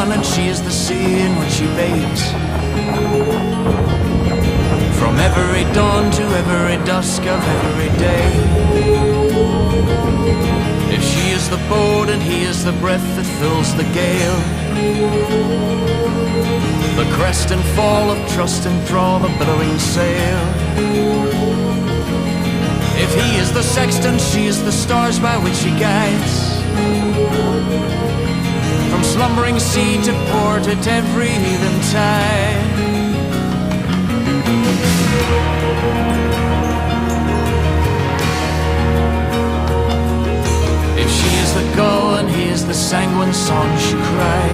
island, she is the sea in which she bathes. From every dawn to every dusk of every day. If she is the boat and he is the breath that fills the gale, the crest and fall of trust enthrall the billowing sail. If he is the sexton, she is the stars by which he guides. From slumbering sea to port at every heathen tide. If she is the gull and he is the sanguine song she cries.